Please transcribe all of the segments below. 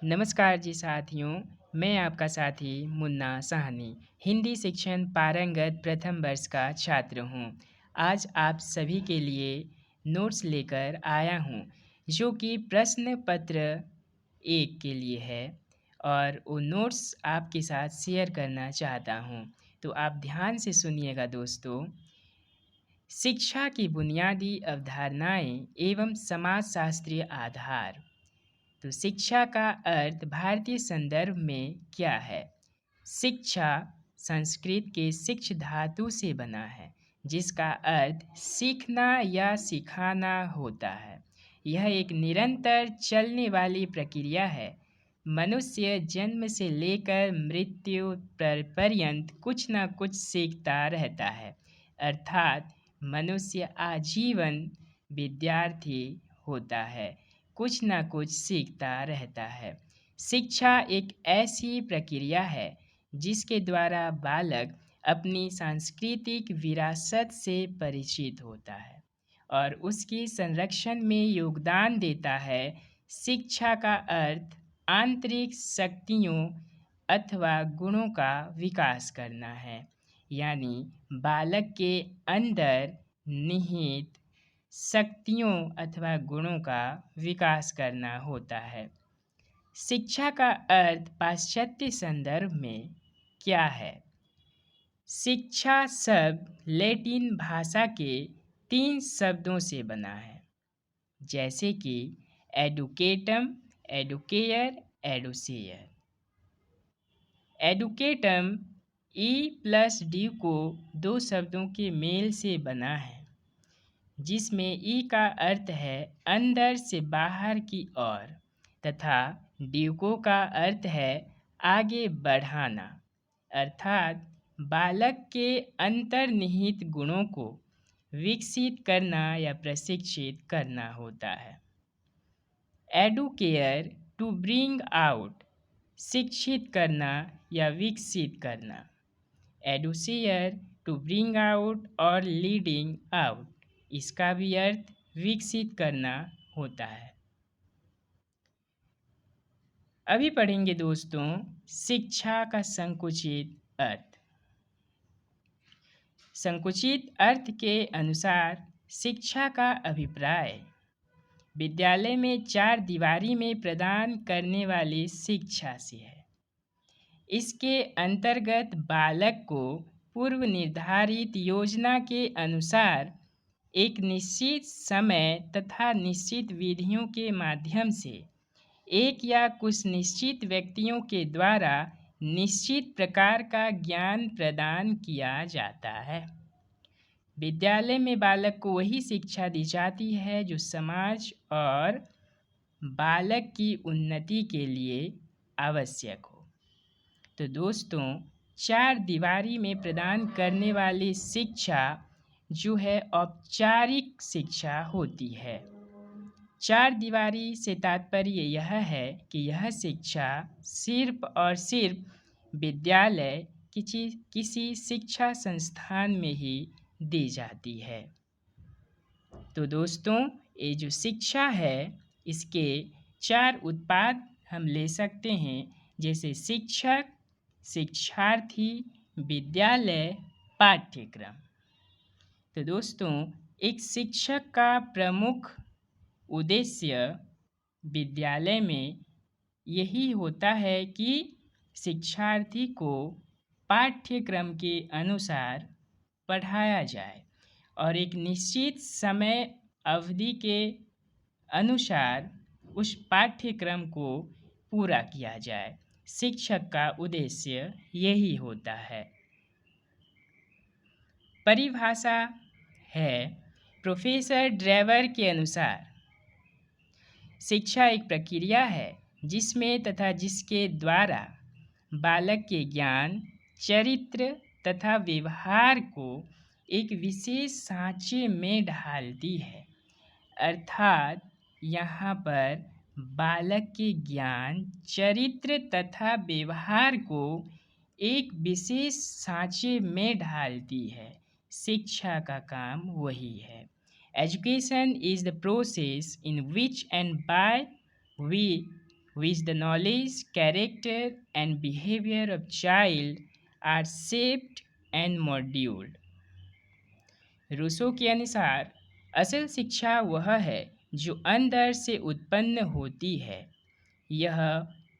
नमस्कार जी साथियों, मैं आपका साथी मुन्ना साहनी, हिंदी शिक्षण पारंगत प्रथम वर्ष का छात्र हूँ। आज आप सभी के लिए नोट्स लेकर आया हूँ, जो कि प्रश्न पत्र 1 के लिए है और वो नोट्स आपके साथ शेयर करना चाहता हूँ। तो आप ध्यान से सुनिएगा दोस्तों। शिक्षा की बुनियादी अवधारणाएँ एवं समाजशास्त्रीय आधार। तो शिक्षा का अर्थ भारतीय संदर्भ में क्या है? शिक्षा संस्कृत के शिक्ष धातु से बना है, जिसका अर्थ सीखना या सिखाना होता है। यह एक निरंतर चलने वाली प्रक्रिया है। मनुष्य जन्म से लेकर मृत्यु पर्यंत कुछ न कुछ सीखता रहता है, अर्थात मनुष्य आजीवन विद्यार्थी होता है, कुछ न कुछ सीखता रहता है। शिक्षा एक ऐसी प्रक्रिया है जिसके द्वारा बालक अपनी सांस्कृतिक विरासत से परिचित होता है और उसकी संरक्षण में योगदान देता है। शिक्षा का अर्थ आंतरिक शक्तियों अथवा गुणों का विकास करना है, यानी बालक के अंदर निहित शक्तियों अथवा गुणों का विकास करना होता है। शिक्षा का अर्थ पाश्चात्य संदर्भ में क्या है? शिक्षा शब्द लैटिन भाषा के 3 शब्दों से बना है, जैसे कि एडुकेटम, एडुकेयर, एडुसेयर। एडुकेटम ई प्लस डी को 2 शब्दों के मेल से बना है, जिसमें ई का अर्थ है अंदर से बाहर की ओर तथा ड्यूको का अर्थ है आगे बढ़ाना, अर्थात बालक के अंतर्निहित गुणों को विकसित करना या प्रशिक्षित करना होता है। एडुकेयर टू ब्रिंग आउट, शिक्षित करना या विकसित करना। एडुसेयर टू ब्रिंग आउट और लीडिंग आउट, इसका भी अर्थ विकसित करना होता है। अभी पढ़ेंगे दोस्तों शिक्षा का संकुचित अर्थ। संकुचित अर्थ के अनुसार शिक्षा का अभिप्राय विद्यालय में 4 दीवारी में प्रदान करने वाली शिक्षा से है। इसके अंतर्गत बालक को पूर्व निर्धारित योजना के अनुसार एक निश्चित समय तथा निश्चित विधियों के माध्यम से एक या कुछ निश्चित व्यक्तियों के द्वारा निश्चित प्रकार का ज्ञान प्रदान किया जाता है। विद्यालय में बालक को वही शिक्षा दी जाती है जो समाज और बालक की उन्नति के लिए आवश्यक हो। तो दोस्तों 4 दीवारी में प्रदान करने वाली शिक्षा जो है औपचारिक शिक्षा होती है। 4 दीवारी से तात्पर्य यह है कि यह शिक्षा सिर्फ और सिर्फ विद्यालय किसी शिक्षा संस्थान में ही दी जाती है। तो दोस्तों ये जो शिक्षा है इसके 4 उत्पाद हम ले सकते हैं, जैसे शिक्षक, शिक्षार्थी, विद्यालय, पाठ्यक्रम। तो दोस्तों एक शिक्षक का प्रमुख उद्देश्य विद्यालय में यही होता है कि शिक्षार्थी को पाठ्यक्रम के अनुसार पढ़ाया जाए और एक निश्चित समय अवधि के अनुसार उस पाठ्यक्रम को पूरा किया जाए। शिक्षक का उद्देश्य यही होता है। परिभाषा है प्रोफेसर ड्राइवर के अनुसार शिक्षा एक प्रक्रिया है जिसमें तथा जिसके द्वारा बालक के ज्ञान, चरित्र तथा व्यवहार को एक विशेष सांचे में ढालती है, अर्थात यहाँ पर बालक के ज्ञान, चरित्र तथा व्यवहार को एक विशेष सांचे में ढालती है। शिक्षा का काम वही है। Education is the process in which and by we which the knowledge, character and behavior of child are shaped and molded. Rousseau के अनुसार असल शिक्षा वह है जो अंदर से उत्पन्न होती है। यह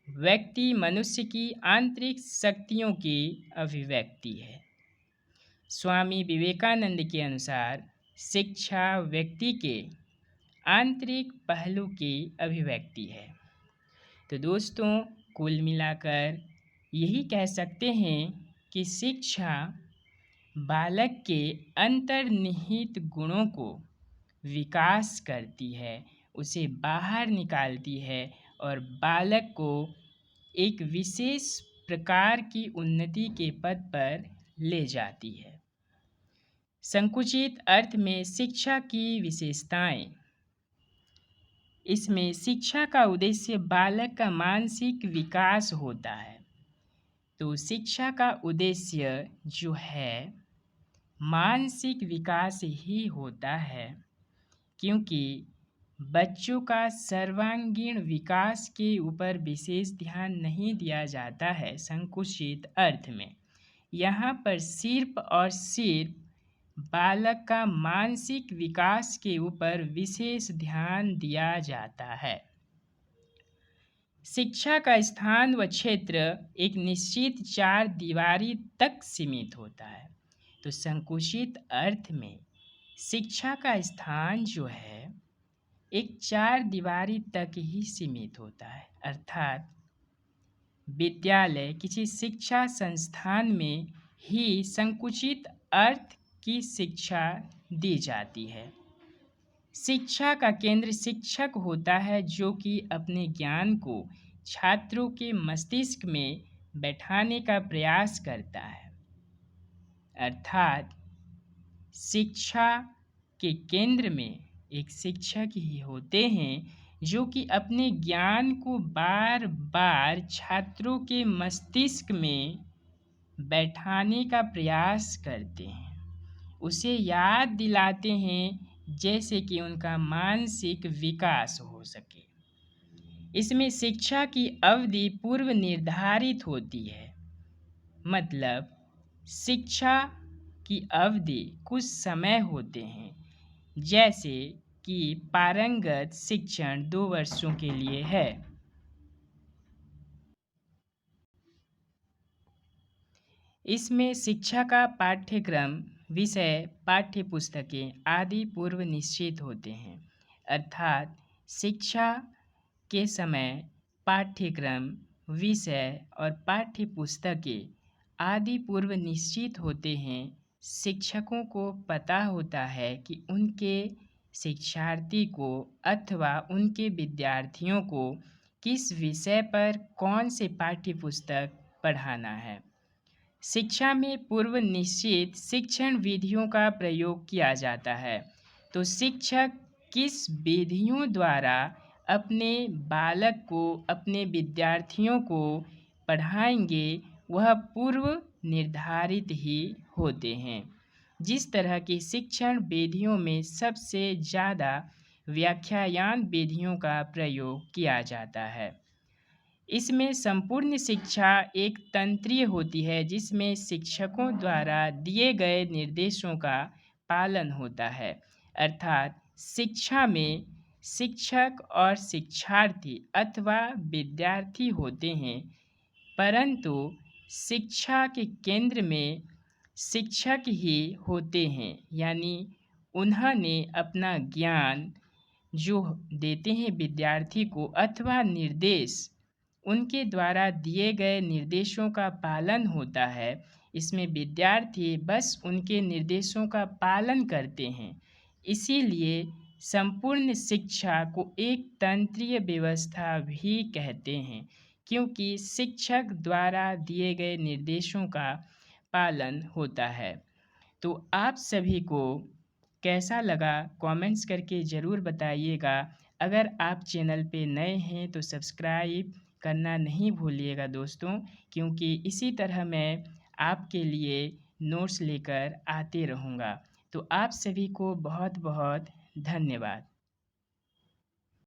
व्यक्ति मनुष्य की आंतरिक शक्तियों की अभिव्यक्ति है। स्वामी विवेकानंद के अनुसार शिक्षा व्यक्ति के आंतरिक पहलू की अभिव्यक्ति है। तो दोस्तों, कुल मिलाकर यही कह सकते हैं कि शिक्षा बालक के अंतर्निहित गुणों को विकास करती है, उसे बाहर निकालती है और बालक को एक विशेष प्रकार की उन्नति के पथ पर ले जाती है। संकुचित अर्थ में शिक्षा की विशेषताएं। इसमें शिक्षा का उद्देश्य बालक का मानसिक विकास होता है। तो शिक्षा का उद्देश्य जो है मानसिक विकास ही होता है, क्योंकि बच्चों का सर्वांगीण विकास के ऊपर विशेष ध्यान नहीं दिया जाता है। संकुचित अर्थ में यहाँ पर सिर्फ और सिर्फ बालक का मानसिक विकास के ऊपर विशेष ध्यान दिया जाता है। शिक्षा का स्थान व क्षेत्र एक निश्चित चार दीवारी तक सीमित होता है। तो संकुचित अर्थ में शिक्षा का स्थान जो है एक चार दीवारी तक ही सीमित होता है, अर्थात विद्यालय किसी शिक्षा संस्थान में ही संकुचित अर्थ की शिक्षा दी जाती है। शिक्षा का केंद्र शिक्षक होता है, जो कि अपने ज्ञान को छात्रों के मस्तिष्क में बैठाने का प्रयास करता है। अर्थात शिक्षा के केंद्र में एक शिक्षक ही होते हैं, जो कि अपने ज्ञान को बार बार छात्रों के मस्तिष्क में बैठाने का प्रयास करते हैं, उसे याद दिलाते हैं, जैसे कि उनका मानसिक विकास हो सके। इसमें शिक्षा की अवधि पूर्व निर्धारित होती है, मतलब शिक्षा की अवधि कुछ समय होते हैं, जैसे कि पारंगत शिक्षण 2 वर्षों के लिए है। इसमें शिक्षा का पाठ्यक्रम, विषय, पाठ्य पुस्तकें आदि पूर्व निश्चित होते हैं। अर्थात शिक्षा के समय पाठ्यक्रम, विषय और पाठ्य पुस्तकें आदि पूर्व निश्चित होते हैं। शिक्षकों को पता होता है कि उनके शिक्षार्थी को अथवा उनके विद्यार्थियों को किस विषय पर कौन से पाठ्य पुस्तक पढ़ाना है। शिक्षा में पूर्व निश्चित शिक्षण विधियों का प्रयोग किया जाता है। तो शिक्षक किस विधियों द्वारा अपने बालक को, अपने विद्यार्थियों को पढ़ाएंगे, वह पूर्व निर्धारित ही होते हैं। जिस तरह की शिक्षण विधियों में सबसे ज़्यादा व्याख्यान विधियों का प्रयोग किया जाता है। इसमें संपूर्ण शिक्षा एक तंत्रीय होती है, जिसमें शिक्षकों द्वारा दिए गए निर्देशों का पालन होता है। अर्थात शिक्षा में शिक्षक और शिक्षार्थी अथवा विद्यार्थी होते हैं, परंतु शिक्षा के केंद्र में शिक्षक ही होते हैं, यानी उन्होंने अपना ज्ञान जो देते हैं विद्यार्थी को अथवा निर्देश, उनके द्वारा दिए गए निर्देशों का पालन होता है। इसमें विद्यार्थी बस उनके निर्देशों का पालन करते हैं। इसीलिए संपूर्ण शिक्षा को एक तंत्रीय व्यवस्था भी कहते हैं, क्योंकि शिक्षक द्वारा दिए गए निर्देशों का पालन होता है। तो आप सभी को कैसा लगा कमेंट्स करके ज़रूर बताइएगा। अगर आप चैनल पे नए हैं तो सब्सक्राइब करना नहीं भूलिएगा दोस्तों, क्योंकि इसी तरह मैं आपके लिए नोट्स लेकर आते रहूँगा। तो आप सभी को बहुत बहुत धन्यवाद।